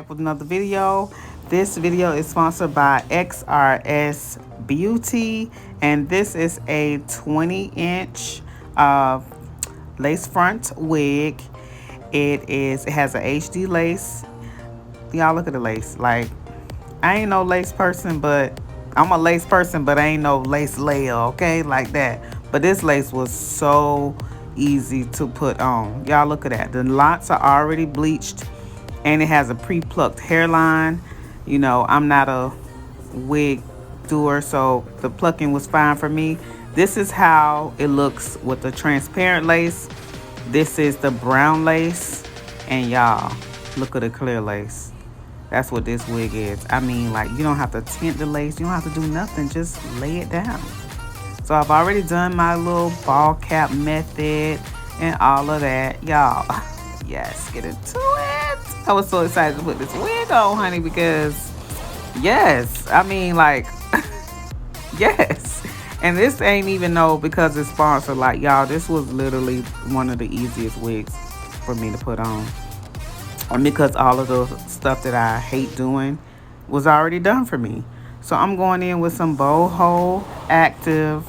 back with another video. This video is sponsored by XRS Beauty, and this is a 20-inch lace front wig. It has an HD lace. Y'all look at the lace. Like, I ain't no lace person, but I'm a lace person, but I ain't no lace layer, okay? Like that. But this lace was so easy to put on. Y'all look at that. The knots are already bleached, and it has a pre-plucked hairline. You know, I'm not a wig doer, so the plucking was fine for me. This is how it looks with the transparent lace. This is the brown lace, and y'all, look at the clear lace. That's what this wig is. I mean, like, you don't have to tint the lace. You don't have to do nothing. Just lay it down. So I've already done my little ball cap method and all of that. Y'all, yes, get into it. I was so excited to put this wig on, honey, because, yes, I mean, like, yes. And this ain't even because it's sponsored. Like, y'all, this was literally one of the easiest wigs for me to put on. And because all of the stuff that I hate doing was already done for me. So I'm going in with some Boho Active.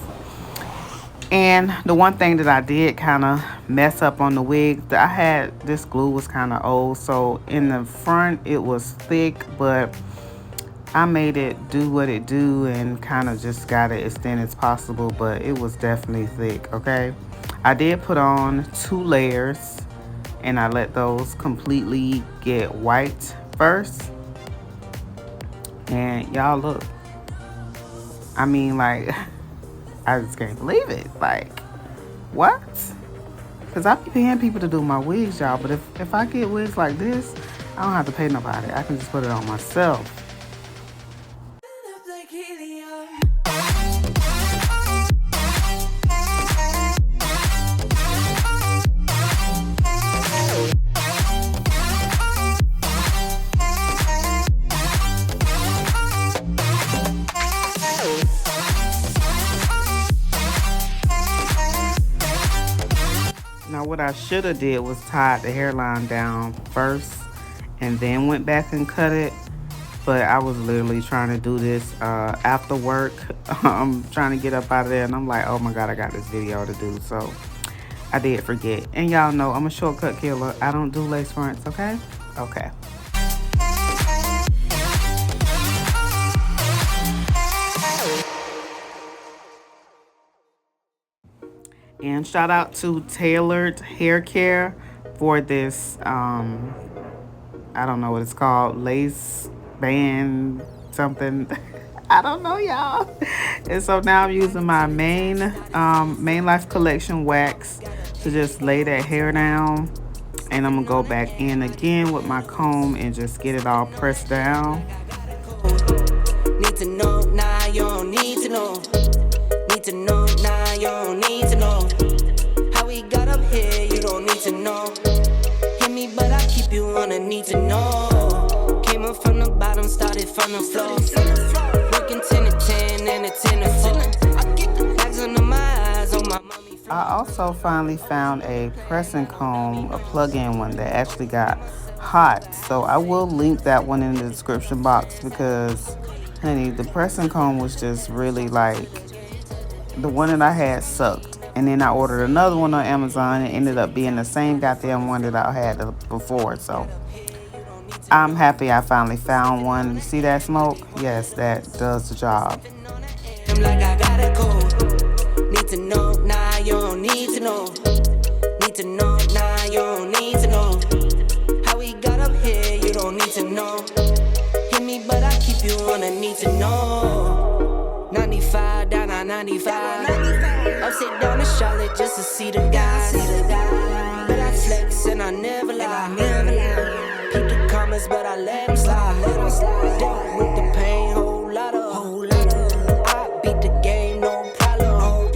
And the one thing that I did kind of mess up on the wig, I had this glue was kind of old. So in the front, it was thick, but I made it do what it do and kind of just got it as thin as possible. But it was definitely thick, okay? I did put on 2 layers. And I let those completely get white first. And y'all look. I mean, like, I just can't believe it. Like, what? Because I be paying people to do my wigs, y'all. But if I get wigs like this, I don't have to pay nobody. I can just put it on myself. Now what I should have did was tied the hairline down first and then went back and cut it. But I was literally trying to do this after work. I'm trying to get up out of there and I'm like, oh my God, I got this video to do. So I did forget. And y'all know I'm a shortcut killer. I don't do lace fronts, okay? Okay. And shout out to Tailored Hair Care for this, I don't know what it's called, lace band something. I don't know, y'all. And so now I'm using my Main Life Collection wax to just lay that hair down. And I'm going to go back in again with my comb and just get it all pressed down. Need to know, now you don't need to know. Need to know, now you don't need to know. How we got up here, you don't need to know. Hit me, but I keep you on a need to know. Came up from the bottom, started from the floor. Working 10 to 10 and a 10 to 4. Bags under my eyes, on my mommy. I also finally found a pressing comb, a plug-in one that actually got hot. So I will link that one in the description box because, honey, the pressing comb was just really like, the one that I had sucked. And then I ordered another one on Amazon and it ended up being the same goddamn one that I had before. So I'm happy I finally found one. You see that smoke? Yes, that does the job. Like I got a code. Need to know, now you don't need to know. Need to know, now you don't need to know. How we got up here, you don't need to know. Hit me, but I keep you on a need to know. 95 down on 95. Up sit down to Charlotte just to see the guys. But I flex and I never lie. Peep the comments, but I let them slide. Dealt with the pain, whole lot of. I beat the game, no problem.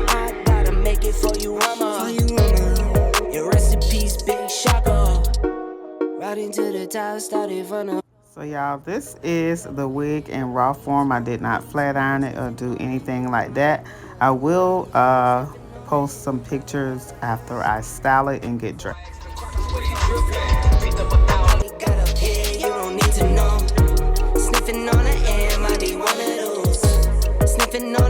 I gotta make it for you, mama. Your rest in peace, big shocker. Right into the top, started from the. So y'all, this is the wig in raw form. I did not flat iron it or do anything like that. I will post some pictures after I style it and get dressed. How we got up here, you if it no